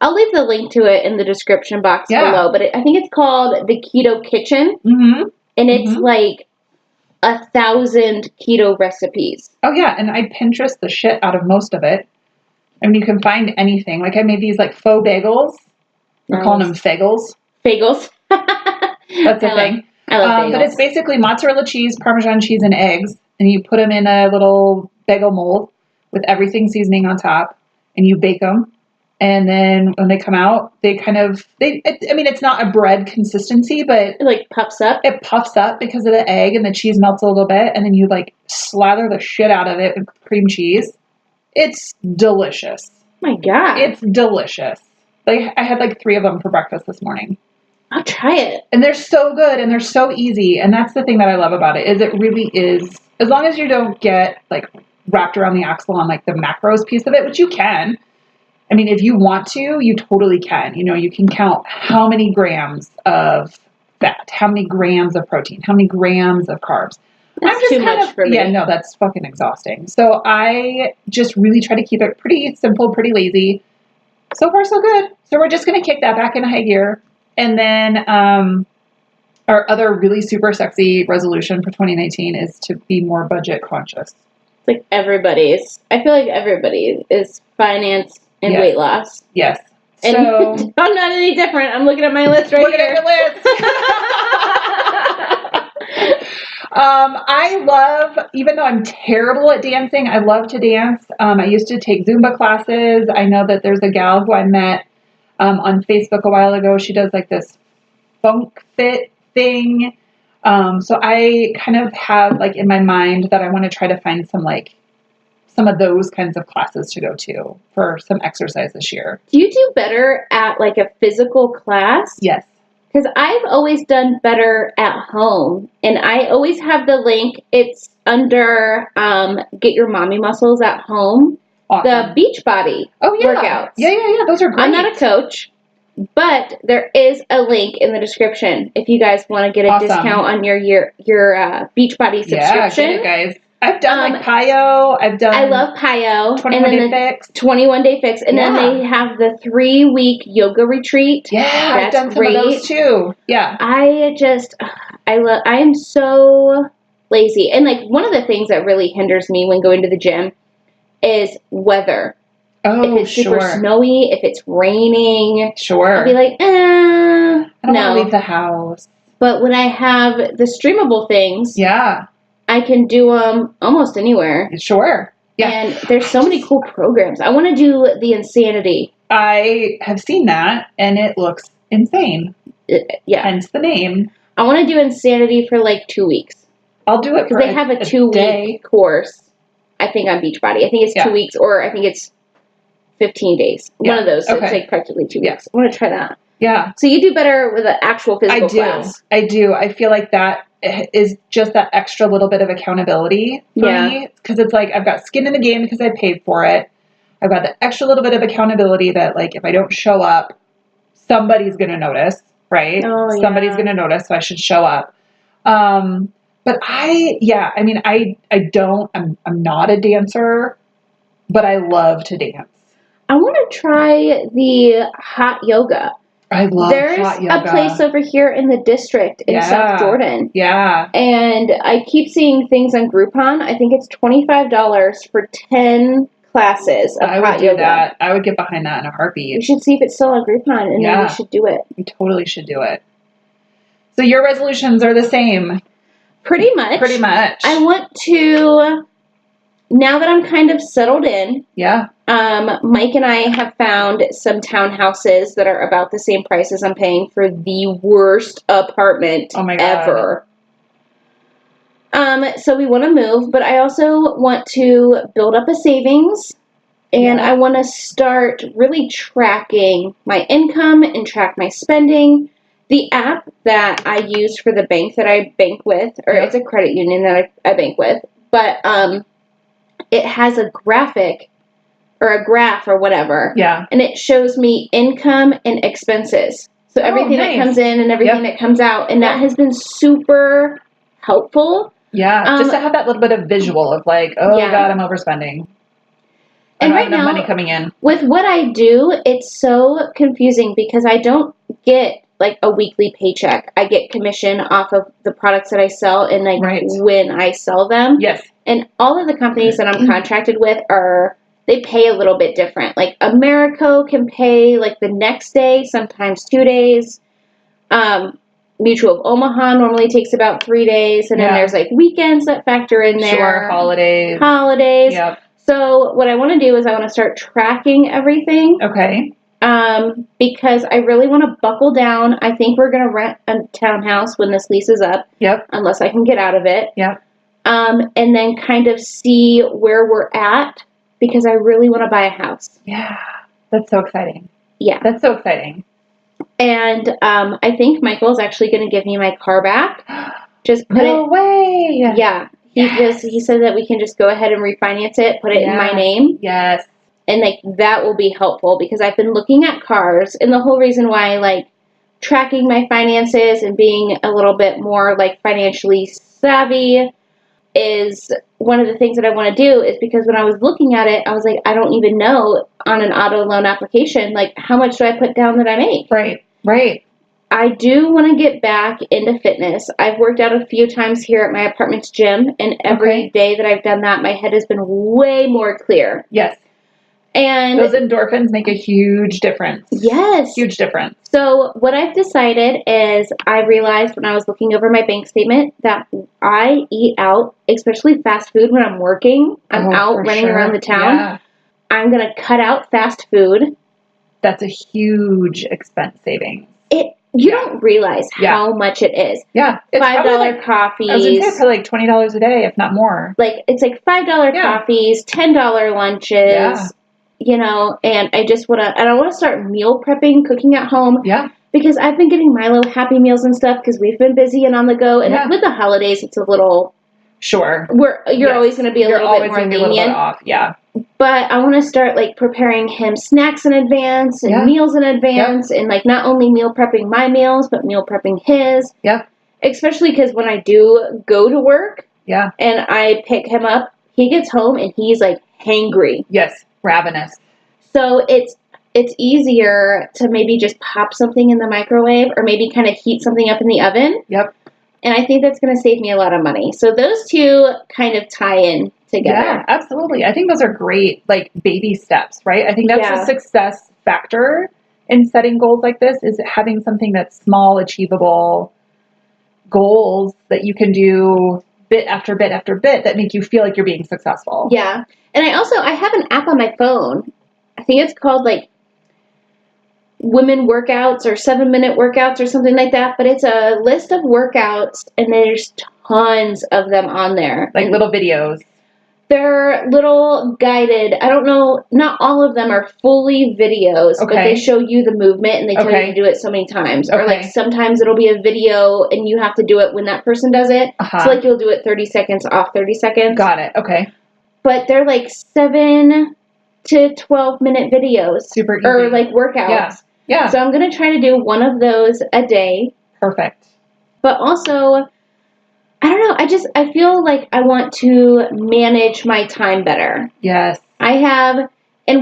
I'll leave the link to it in the description box below. But I think it's called The Keto Kitchen. Mm-hmm. And it's like 1,000 keto recipes. Oh yeah, and I Pinterest the shit out of most of it. I mean, you can find anything. Like I made these like faux bagels. We're calling them fagels. Bagels. That's a thing. I love bagels. But it's basically mozzarella cheese, Parmesan cheese, and eggs. And you put them in a little bagel mold with everything seasoning on top. And you bake them. And then when they come out, I mean, it's not a bread consistency, but it like puffs up. It puffs up because of the egg and the cheese melts a little bit. And then you like slather the shit out of it with cream cheese. It's delicious. My God. It's delicious. Like I had like 3 of them for breakfast this morning. I'll try it. And they're so good and they're so easy. And that's the thing that I love about it is it really is, as long as you don't get like wrapped around the axle on like the macros piece of it, which you can. I mean, if you want to, you totally can. You know, you can count how many grams of fat, how many grams of protein, how many grams of carbs. That's too much for me. Yeah, no, that's fucking exhausting. So I just really try to keep it pretty simple, pretty lazy. So far, so good. So we're just going to kick that back into high gear. And then our other really super sexy resolution for 2019 is to be more budget conscious. It's like everybody's. I feel like everybody is finance and weight loss. Yes. And so, I'm not any different. I'm looking at my list right here. Look at your list. I love, even though I'm terrible at dancing, I love to dance. I used to take Zumba classes. I know that there's a gal who I met on Facebook a while ago. She does like this funk fit thing. So I kind of have like in my mind that I want to try to find some of those kinds of classes to go to for some exercise this year. Do you do better at like a physical class? Yes. Because I've always done better at home. And I always have the link. It's under Get Your Mommy Muscles at Home. Awesome. The Beachbody workouts. Yeah. Those are great. I'm not a coach, but there is a link in the description if you guys want to get a discount on your Beachbody subscription. Yeah, get it, guys. I've done like PiYo. I love PiYo. 21-day fix. 21-day fix. And then they have the 3-week yoga retreat. Yeah, I've done some of those too. Yeah. I am so lazy. And like one of the things that really hinders me when going to the gym is weather. Oh, if it's super snowy, if it's raining. Sure. I'll be like, I don't want to leave the house. But when I have the streamable things. Yeah. I can do them almost anywhere. Sure. Yeah. And there's so many cool programs. I want to do the Insanity. I have seen that, and it looks insane. Yeah. Hence the name. I want to do Insanity for like 2 weeks. I'll do it for because they have a 2-week course. I think on Beachbody. I think it's 2 weeks, or I think it's 15 days. One of those. So it's like practically 2 weeks. I want to try that. Yeah. So you do better with an actual physical class. I do. I feel like that is just that extra little bit of accountability for me. Because it's like I've got skin in the game because I paid for it. I've got the extra little bit of accountability that like if I don't show up, somebody's going to notice, right? Somebody's going to notice, so I should show up. But I'm not a dancer, but I love to dance. I want to try the hot yoga. I love hot yoga. There's a place over here in the district in South Jordan. Yeah. And I keep seeing things on Groupon. I think it's $25 for 10 classes of hot yoga. That. I would get behind that in a heartbeat. We should see if it's still on Groupon, and then we should do it. We totally should do it. So your resolutions are the same. Pretty much. I want to, now that I'm kind of settled in. Yeah. Mike and I have found some townhouses that are about the same price as I'm paying for the worst apartment ever. So we want to move, but I also want to build up a savings And I want to start really tracking my income and track my spending. The app that I use for the bank that I bank with, or it's a credit union that I bank with, but it has a graphic or a graph or whatever. Yeah. And it shows me income and expenses. So everything that comes in and everything that comes out. And that has been super helpful. Yeah. Just to have that little bit of visual of like, oh God, I'm overspending. And right now, money coming in. With what I do, it's so confusing because I don't get like a weekly paycheck. I get commission off of the products that I sell and like when I sell them. Yes. And all of the companies that I'm contracted with they pay a little bit different. Like Americo can pay like the next day, sometimes 2 days. Mutual of Omaha normally takes about 3 days. And then there's like weekends that factor in there. Sure, holidays. Yep. So what I want to do is I want to start tracking everything. Okay. Because I really want to buckle down. I think we're going to rent a townhouse when this lease is up. Yep. Unless I can get out of it. Yep. And then kind of see where we're at because I really want to buy a house. Yeah. That's so exciting. Yeah. That's so exciting. And I think Michael's actually going to give me my car back. Just put no way. Yeah. He said that we can just go ahead and refinance it, put it in my name. Yes. And like that will be helpful because I've been looking at cars, and the whole reason why like tracking my finances and being a little bit more like financially savvy is one of the things that I want to do is because when I was looking at it, I was like, I don't even know on an auto loan application, like how much do I put down that I make? Right. Right. I do want to get back into fitness. I've worked out a few times here at my apartment's gym, and every day that I've done that, my head has been way more clear. Yes. And those endorphins make a huge difference. Yes. Huge difference. So what I've decided is I realized when I was looking over my bank statement that I eat out, especially fast food when I'm working. I'm out running around the town. Yeah. I'm going to cut out fast food. That's a huge expense saving. You don't realize how much it is. Yeah. It's $5 coffees. I was going to say probably like $20 a day, if not more. Like it's like $5 coffees, $10 lunches. Yeah. You know, and I just want to, and I want to start meal prepping, cooking at home. Yeah. Because I've been getting Milo Happy Meals and stuff because we've been busy and on the go. And with the holidays, it's a little. Sure. You're always going to be a little bit more lenient. A little bit off. Yeah. But I want to start like preparing him snacks in advance and meals in advance and like not only meal prepping my meals, but meal prepping his. Yeah. Especially because when I do go to work. Yeah. And I pick him up, he gets home and he's like hangry. Yes. Ravenous. So it's easier to maybe just pop something in the microwave or maybe kind of heat something up in the oven. Yep. And I think that's going to save me a lot of money. So those two kind of tie in together. Yeah, absolutely. I think those are great, like baby steps, right? I think that's a success factor in setting goals like this is having something that's small, achievable goals that you can do bit after bit after bit that make you feel like you're being successful. Yeah. And I have an app on my phone. I think it's called like women workouts or 7-minute workouts or something like that. But it's a list of workouts and there's tons of them on there. Like little videos. They're little guided. I don't know. Not all of them are fully videos, but they show you the movement and they tell you to do it so many times. Or like sometimes it'll be a video and you have to do it when that person does it. So like you'll do it 30 seconds off 30 seconds. Got it. Okay. But they're like 7 to 12-minute videos. Super easy. Or like workouts. Yeah. So I'm going to try to do one of those a day. Perfect. But also, I don't know. I feel like I want to manage my time better. Yes. And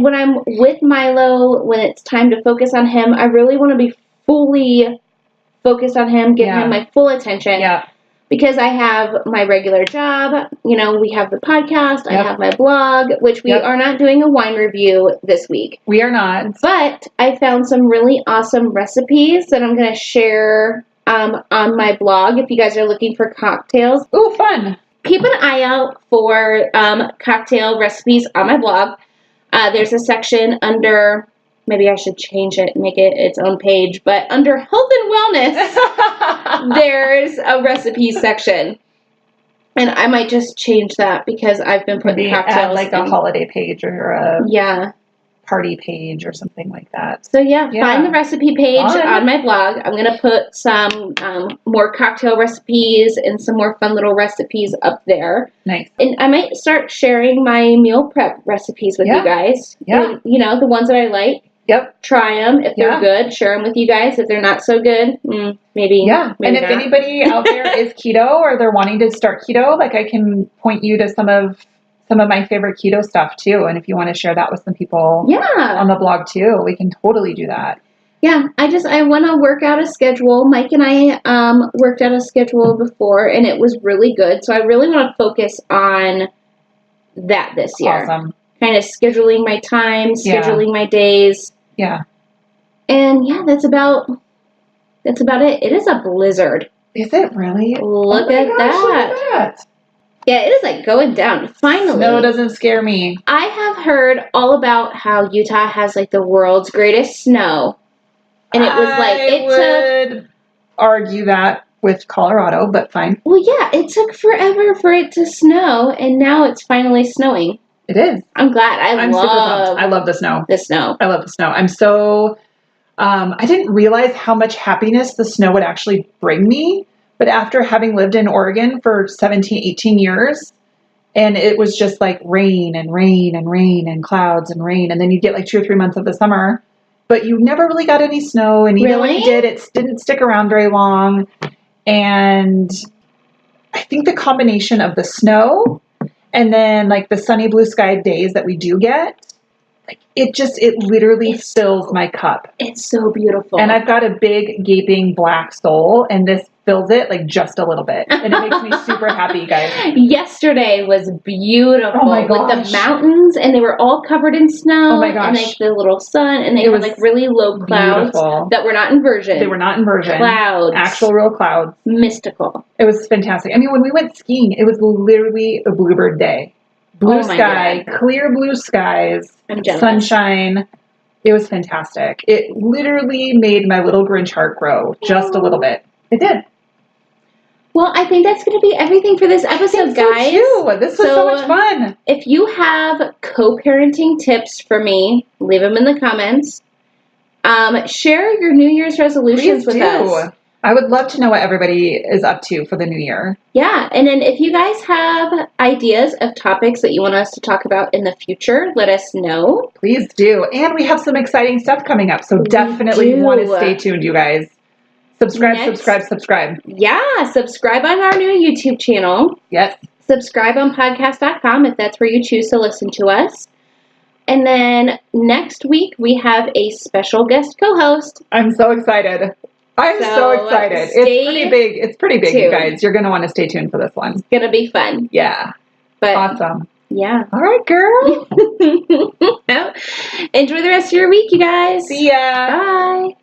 when I'm with Milo, when it's time to focus on him, I really want to be fully focused on him, give him my full attention. Yeah. Because I have my regular job, you know, we have the podcast, I have my blog, which we are not doing a wine review this week. We are not. But I found some really awesome recipes that I'm going to share on my blog if you guys are looking for cocktails. Ooh, fun. Keep an eye out for cocktail recipes on my blog. There's a section under, maybe I should change it and make it its own page, but under health and wellness, there's a recipe section. And I might just change that because I've been putting Maybe cocktails add like a holiday page or a yeah. party page or something like that. So yeah, find the recipe page Fun. on my blog. I'm going to put some more cocktail recipes and some more fun little recipes up there. Nice. And I might start sharing my meal prep recipes with you guys. Yeah. And, you know, the ones that I like. Yep. Try them. If they're good, share them with you guys. If they're not so good, maybe. Yeah. Maybe and if not. anybody out there is keto or they're wanting to start keto, like I can point you to some of my favorite keto stuff too. And if you want to share that with some people on the blog too, we can totally do that. Yeah, I want to work out a schedule. Mike and I worked out a schedule before, and it was really good. So I really want to focus on that this year. Awesome. Kind of scheduling my time, scheduling my days. Yeah. And yeah, that's about it. It is a blizzard. Is it really? Look at that. Yeah, it is like going down. Finally. Snow doesn't scare me. I have heard all about how Utah has like the world's greatest snow. And it was like I would argue that with Colorado, but fine. Well, yeah, it took forever for it to snow, and now it's finally snowing. It is. I'm glad. I'm super pumped. I love the snow. I love the snow. I'm so. I didn't realize how much happiness the snow would actually bring me, but after having lived in Oregon for 17, 18 years, and it was just like rain and rain and rain and clouds and rain, and then you get like 2 or 3 months of the summer. But you never really got any snow, and even when you did, it didn't stick around very long. And I think the combination of the snow and then like the sunny blue sky days that we do get, like it literally fills my cup. It's so beautiful. And I've got a big gaping black soul, and this fills it like just a little bit. And it makes me super happy, guys. Yesterday was beautiful. Oh my gosh. With the mountains, and they were all covered in snow. Oh my gosh. And like the little sun, and they had like really low clouds that were not inversion. They were not inversion. Clouds. Actual real clouds. Mystical. It was fantastic. I mean, when we went skiing, it was literally a bluebird day. Blue sky, clear blue skies, sunshine. It was fantastic. It literally made my little Grinch heart grow just a little bit. It did. Well, I think that's going to be everything for this episode, guys. So this was so much fun. If you have co-parenting tips for me, leave them in the comments. Share your New Year's resolutions with us. I would love to know what everybody is up to for the new year. Yeah, and then if you guys have ideas of topics that you want us to talk about in the future, let us know. Please do. And we have some exciting stuff coming up, so definitely want to stay tuned, you guys. Subscribe. Yeah, subscribe on our new YouTube channel. Yes. Subscribe on podcast.com if that's where you choose to listen to us. And then next week, we have a special guest co-host. I'm so excited. I'm so excited. It's pretty big. It's pretty big, you guys. You're going to want to stay tuned for this one. It's going to be fun. Yeah. But awesome. Yeah. All right, girl. Enjoy the rest of your week, you guys. See ya. Bye.